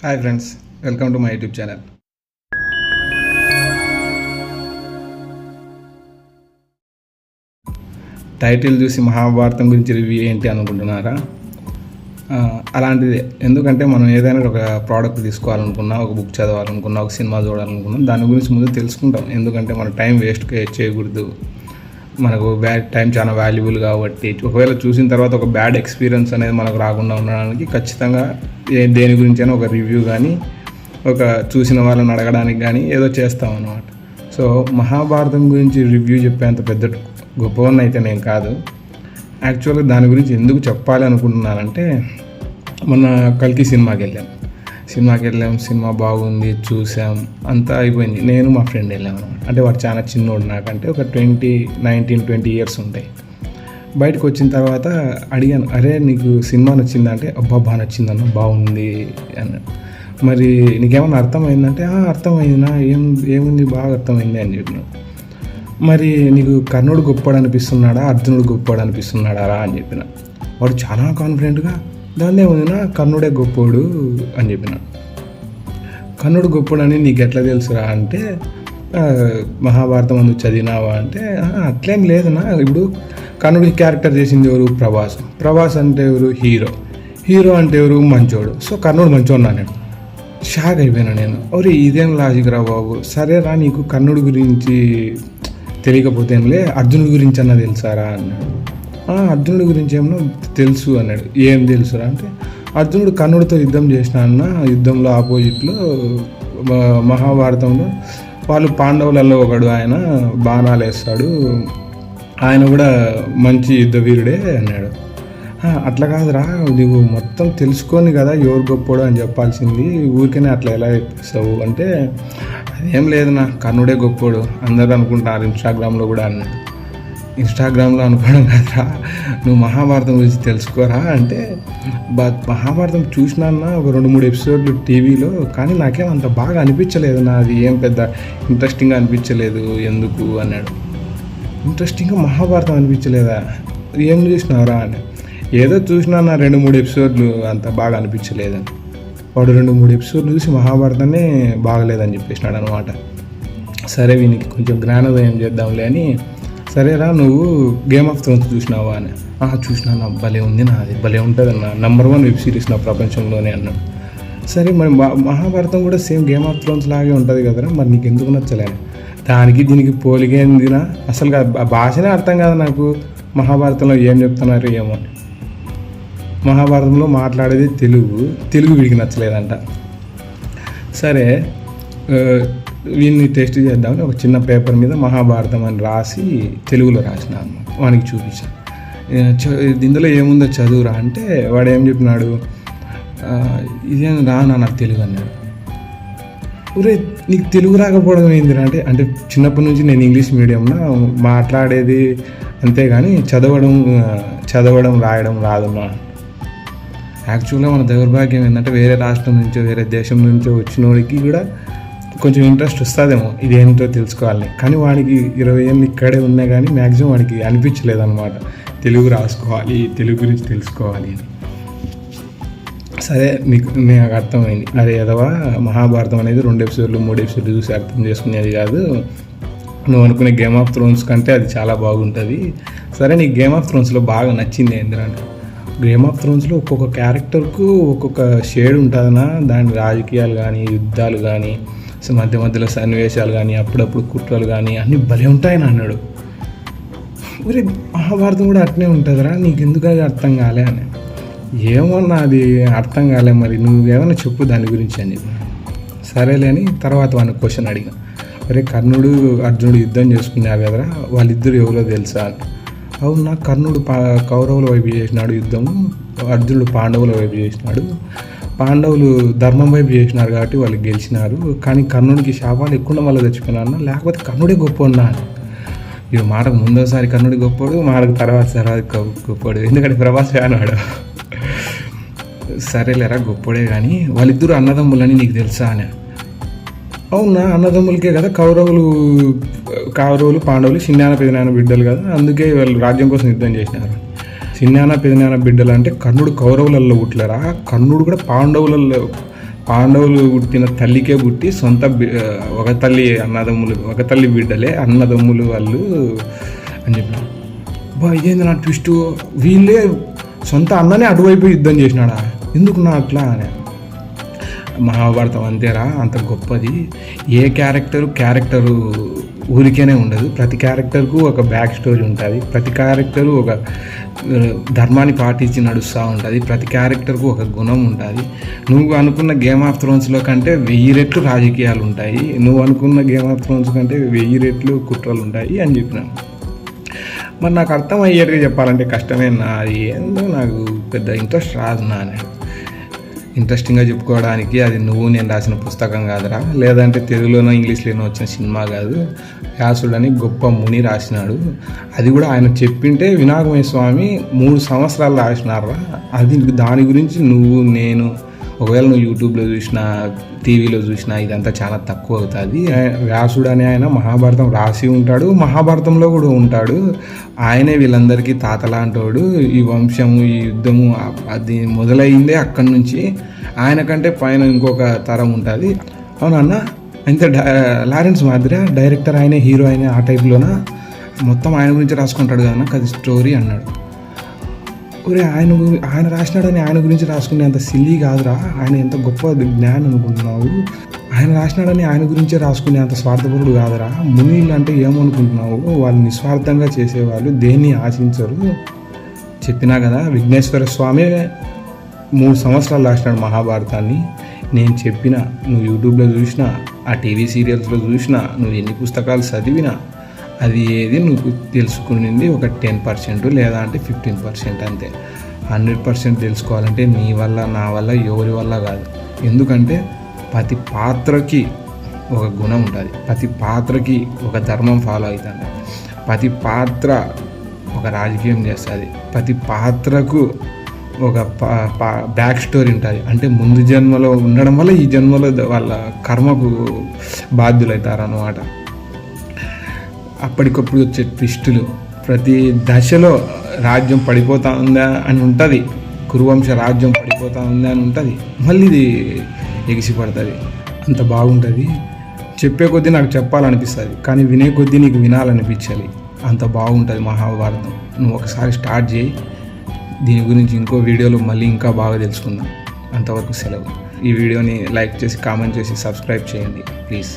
Hi friends, welcome to my YouTube channel. Title చూసి మహాభారతం గురించి review ఏంటి అనుకుంటున్నారా? అలాంటిదే. ఎందుకంటే మనం ఏదైనా ఒక ప్రోడక్ట్ తీసుకోవాలనుకున్నా, ఒక బుక్ చదవాలనుకున్నా, ఒక సినిమా చూడాలనుకున్నా దాని గురించి ముందు తెలుసుకుంటాం. ఎందుకంటే మన టైం వేస్ట్ చేయకూడదు. మనకు టైం చాలా వాల్యుబుల్ కాబట్టి ఒకవేళ చూసిన తర్వాత ఒక బ్యాడ్ ఎక్స్పీరియన్స్ అనేది మనకు రాకుండా ఉండడానికి ఖచ్చితంగా దేని గురించైనా ఒక రివ్యూ కానీ, ఒక చూసిన వాళ్ళని అడగడానికి కానీ ఏదో చేస్తాం అన్నమాట. సో మహాభారతం గురించి రివ్యూ చెప్పేంత పెద్ద గొప్పవన్న అయితే నేను కాదు. యాక్చువల్గా దాని గురించి ఎందుకు చెప్పాలి అనుకుంటున్నానంటే, మొన్న కల్కి సినిమాకి వెళ్ళాం. సినిమా బాగుంది, చూసాం, అంతా అయిపోయింది. నేను మా ఫ్రెండ్ వెళ్ళాము అనమాట. అంటే వాడు చాలా చిన్నోడు నాకంటే, ఒక 19-20 ఇయర్స్ ఉంటాయి. బయటకు వచ్చిన తర్వాత అడిగాను, అరే నీకు సినిమా నచ్చిందా అంటే, అబ్బా బాగా నచ్చిందన్న, బాగుంది అన్న. మరి నీకేమన్నా అర్థమైందంటే, అర్థమైందినా, ఏముంది బాగా అర్థమైంది అని చెప్పినాడు. మరి నీకు కర్ణుడు గొప్పవాడు అనిపిస్తున్నాడా, అర్జునుడు గొప్పవాడు అనిపిస్తున్నాడా రా అని చెప్పిన. వాడు చాలా కాన్ఫిడెంట్గా, దాన్నే ఉందినా కర్ణుడే గొప్పోడు అని చెప్పినాడు. కర్ణుడు గొప్పోడని నీకు ఎట్లా తెలుసురా అంటే, మహాభారతం అందుకు చదివినావా అంటే, అట్లేం లేదన్నా. ఇప్పుడు కర్ణుడి క్యారెక్టర్ చేసింది ఎవరు? ప్రభాస్ అంటే ఎవరు? హీరో అంటే ఎవరు? మంచోడు. సో కర్ణుడు మంచోడు నేను షాక్ అయిపోయినా నేను. ఎవరు ఇదేం లాజిక్ రా బాబు. సరేరా, నీకు కర్ణుడి గురించి తెలియకపోతే ఏంలే, అర్జునుడి గురించి అన్న తెలుసారా అన్నాడు. అర్జునుడి గురించి ఏమన్నా తెలుసు అన్నాడు. ఏం తెలుసురా అంటే, అర్జునుడు కర్ణుడితో యుద్ధం చేసిన అన్న, యుద్ధంలో ఆపోజిట్లో మహాభారతంలో వాళ్ళు పాండవులలో ఒకడు, ఆయన బాణాలు వేస్తాడు, ఆయన కూడా మంచి యుద్ధ వీరుడే అన్నాడు. అట్లా కాదురా, నువ్వు మొత్తం తెలుసుకొని కదా ఎవరు గొప్పోడు అని చెప్పాల్సింది, ఊరికనే అట్లా ఎలా చెప్పేస్తావు అంటే, అదేం లేదన్నా, కర్ణుడే గొప్పోడు అందరూ అనుకుంటారు ఇన్స్టాగ్రామ్లో కూడా అన్నాడు. ఇన్స్టాగ్రామ్లో అనుకోవడం కదరా, నువ్వు మహాభారతం గురించి తెలుసుకోరా అంటే, మహాభారతం చూసినా ఒక 2-3 ఎపిసోడ్లు టీవీలో, కానీ నాకేం అంత బాగా అనిపించలేదు, అది ఏం పెద్ద ఇంట్రెస్టింగ్గా అనిపించలేదు ఎందుకు అన్నాడు. ఇంట్రెస్టింగ్గా మహాభారతం అనిపించలేదా? ఏం చూసినావురా అని. ఏదో చూసినా 2-3 ఎపిసోడ్లు అంత బాగా అనిపించలేదని. వాడు 2-3 ఎపిసోడ్లు చూసి మహాభారతాన్ని బాగలేదని చెప్పేసినాడు అనమాట. సరే వీనికి కొంచెం జ్ఞానోదయం చేద్దాంలే అని, సరేరా నువ్వు గేమ్ ఆఫ్ థ్రోన్స్ చూసినావా అని. చూసినా, భలే ఉంది, అది భలే ఉంటుంది అన్న, నెంబర్ 1 వెబ్ సిరీస్ నా ప్రపంచంలోనే అన్నాడు. సరే మరి మహాభారతం కూడా సేమ్ గేమ్ ఆఫ్ థ్రోన్స్ లాగే ఉంటుంది కదరా, మరి నీకు ఎందుకు నచ్చలేదు? దానికి దీనికి పోలిగేందినా, అసలు భాషనే అర్థం కాదు నాకు. మహాభారతంలో ఏం చెప్తున్నారు ఏమో. మహాభారతంలో మాట్లాడేది తెలుగు వీడికి నచ్చలేదంట. సరే వీడిని టెస్ట్ చేద్దామని ఒక చిన్న పేపర్ మీద మహాభారతం అని రాసి తెలుగులో రాసిన అన్నమాట. వానికి చూపించాను, ఇందులో ఏముందో చదువురా అంటే, వాడు ఏం చెప్పినాడు, ఇదేం రానా నాకు తెలుగు అన్నాడు. ఊరే నీకు తెలుగు రాకపోవడం ఏందిరా అంటే చిన్నప్పటి నుంచి నేను ఇంగ్లీష్ మీడియంలో మాట్లాడేది అంతేగాని చదవడం రాయడం రాదమ్మా. యాక్చువల్గా మన దౌర్భాగ్యం ఏంటంటే, వేరే రాష్ట్రం నుంచో వేరే దేశం నుంచో వచ్చినోడికి కూడా కొంచెం ఇంట్రెస్ట్ వస్తుందేమో ఇదేంటో తెలుసుకోవాలని, కానీ వాడికి 20 ఏళ్ళు ఇక్కడే ఉన్నాయి కానీ మ్యాక్సిమం వాడికి అనిపించలేదన్నమాట తెలుగు రాసుకోవాలి, తెలుగు గురించి తెలుసుకోవాలి అని. సరే నాకు అర్థమైంది, అదే ఎదవా మహాభారతం అనేది 2 ఎపిసోడ్లు 3 ఎపిసోడ్లు చూసి అర్థం చేసుకునేది కాదు, నువ్వు అనుకునే గేమ్ ఆఫ్ థ్రోన్స్ కంటే అది చాలా బాగుంటుంది. సరే నీకు గేమ్ ఆఫ్ థ్రోన్స్లో బాగా నచ్చింది ఏంటంటే, గేమ్ ఆఫ్ థ్రోన్స్లో ఒక్కొక్క క్యారెక్టర్కు ఒక్కొక్క షేడ్ ఉంటుందన్నా, దాని రాజకీయాలు కానీ, యుద్ధాలు కానీ, మధ్యలో సన్నివేశాలు కానీ, అప్పుడప్పుడు కుట్రలు కానీ అన్నీ భలే ఉంటాయని అన్నాడు. మరి మహాభారతం కూడా అట్నే ఉంటుందిరా, నీకు ఎందుకు అది అర్థం కాలే అని. ఏమన్నా అది అర్థం కాలే, మరి నువ్వేమన్నా చెప్పు దాని గురించి అని చెప్పి. సరేలే అని తర్వాత వాడిని క్వశ్చన్ అడిగా, అరే కర్ణుడు అర్జునుడు యుద్ధం చేసుకున్నారు కదరా, వాళ్ళిద్దరు ఎవరో తెలుసా అని. అవునా, కర్ణుడు కౌరవుల వైపు చేసినాడు యుద్ధము, అర్జునుడు పాండవుల వైపు చేసినాడు. పాండవులు ధర్మం వైపు చేసినారు కాబట్టి వాళ్ళు గెలిచినారు, కానీ కర్ణుడికి శాపాలు ఎక్కువ వల్ల తెచ్చుకున్నాను, లేకపోతే కర్ణుడే గొప్ప ఉన్నా. ఇవి మాటకు ముందోసారి కర్ణుడి గొప్పడు, మాటకు తర్వాత గొప్పడు, ఎందుకంటే ప్రభాస్ ఫ్యాన్ వాడు. సరేలేరా గొప్పడే, కానీ వాళ్ళిద్దరూ అన్నదమ్ములని నీకు తెలుసా అని. అవునా, అన్నదమ్ములకే కదా, కౌరవులు పాండవులు చిన్నాన పెదనాన్న బిడ్డలు కదా, అందుకే వాళ్ళు రాజ్యం కోసం యుద్ధం చేసినారు. చిన్నాన పెదనాన్న బిడ్డలు అంటే కర్ణుడు కౌరవులలో పుట్టలేరా, కర్ణుడు కూడా పాండవులు పుట్టిన తల్లికే పుట్టి సొంత ఒక తల్లి అన్నదమ్ములు, ఒక తల్లి బిడ్డలే అన్నదమ్ములు వాళ్ళు అని చెప్పిన. బా ఇదేంది నా ట్విస్ట్, వీళ్ళే సొంత అన్ననే అటువైపు యుద్ధం చేసినాడా, ఎందుకు నా అట్లా అని. మహాభారతం అంతేరా, అంత గొప్పది. ఏ క్యారెక్టరు ఊరికేనే ఉండదు. ప్రతి క్యారెక్టర్కు ఒక బ్యాక్ స్టోరీ ఉంటుంది. ప్రతి క్యారెక్టరు ఒక ధర్మాన్ని పాటించి నడుస్తూ ఉంటుంది. ప్రతి క్యారెక్టర్కు ఒక గుణం ఉంటుంది. నువ్వు అనుకున్న గేమ్ ఆఫ్ థ్రోన్స్లో కంటే 1000 రెట్లు రాజకీయాలు ఉంటాయి, నువ్వు అనుకున్న గేమ్ ఆఫ్ థ్రోన్స్ కంటే 1000 రెట్లు కుట్రలు ఉంటాయి అని చెప్పినాను. మరి నాకు అర్థమయ్యేట్టుగా చెప్పాలంటే కష్టమేనా, అది ఏందో నాకు పెద్ద ఇంట్రెస్ట్ రాదు నా అనేది. ఇంట్రెస్టింగ్గా చెప్పుకోవడానికి అది నువ్వు నేను రాసిన పుస్తకం కాదురా, లేదంటే తెలుగులోనో ఇంగ్లీష్లోనో వచ్చిన సినిమా కాదు. వ్యాసుడని గొప్ప ముని రాసినాడు. అది కూడా ఆయన చెప్పింటే వినాయకమయ స్వామి 3 సంవత్సరాలు రాసినారా. అది దాని గురించి నువ్వు నేను ఒకవేళ నువ్వు యూట్యూబ్లో చూసినా టీవీలో చూసినా ఇదంతా చాలా తక్కువ అవుతుంది. వ్యాసుడు అనే ఆయన మహాభారతం రాసి ఉంటాడు, మహాభారతంలో కూడా ఉంటాడు. ఆయనే వీళ్ళందరికీ తాతలాంటోడు. ఈ వంశము, ఈ యుద్ధము అది మొదలైందే అక్కడి నుంచి. ఆయన కంటే పైన ఇంకొక తరం ఉంటుంది. అవునన్న, అయితే లారెన్స్ మాదిరి డైరెక్టర్ ఆయనే, హీరో అయినా ఆ టైప్లోన మొత్తం ఆయన గురించి రాసుకుంటాడు కదా అది స్టోరీ అన్నాడు. ఒరే ఆయన రాసినాడని ఆయన గురించి రాసుకునే అంత సిల్లీ కాదురా, ఆయన ఎంత గొప్ప జ్ఞానం అనుకుంటున్నావు. ఆయన రాసినాడని ఆయన గురించే రాసుకునే అంత స్వార్థపరుడు కాదురా. మునీళ్ళు అంటే ఏమనుకుంటున్నావు, వాళ్ళు నిస్వార్థంగా చేసేవాళ్ళు, దేన్ని ఆశించరు. చెప్పినా కదా, విఘ్నేశ్వర స్వామి 3 సంవత్సరాలు రాసినాడు మహాభారతాన్ని. నేను చెప్పిన, నువ్వు యూట్యూబ్లో చూసినా, ఆ టీవీ సీరియల్స్లో చూసినా, నువ్వు ఎన్ని పుస్తకాలు చదివినా, అది ఏది నువ్వు తెలుసుకునింది ఒక 10% లేదా అంటే 15% అంతే. 100% తెలుసుకోవాలంటే నీ వల్ల, నా వల్ల, ఎవరి వల్ల కాదు. ఎందుకంటే ప్రతి పాత్రకి ఒక గుణం ఉంటుంది, ప్రతి పాత్రకి ఒక ధర్మం ఫాలో అవుతుంది, ప్రతి పాత్ర ఒక రాజకీయం చేస్తుంది, ప్రతి పాత్రకు ఒక బ్యాక్ స్టోరీ ఉంటుంది. అంటే ముందు జన్మలో ఉండడం వల్ల ఈ జన్మలో వాళ్ళ కర్మకు బాధ్యులవుతారు అన్నమాట. అప్పటికప్పుడు వచ్చే ట్విస్టులు, ప్రతి దశలో రాజ్యం పడిపోతూ ఉందా అని ఉంటుంది, కురువంశ రాజ్యం పడిపోతూ ఉందా అని ఉంటుంది, మళ్ళీ ఇది ఎగిసిపడుతుంది. అంత బాగుంటుంది. చెప్పే కొద్దీ నాకు చెప్పాలనిపిస్తుంది, కానీ వినే కొద్దీ నీకు వినాలనిపించాలి. అంత బాగుంటుంది మహాభారతం. నువ్వు ఒకసారి స్టార్ట్ చేయి. దీని గురించి ఇంకో వీడియోలో మళ్ళీ ఇంకా బాగా తెలుసుకుందాం. అంతవరకు సెలవు. ఈ వీడియోని లైక్ చేసి, కామెంట్ చేసి, సబ్స్క్రైబ్ చేయండి ప్లీజ్.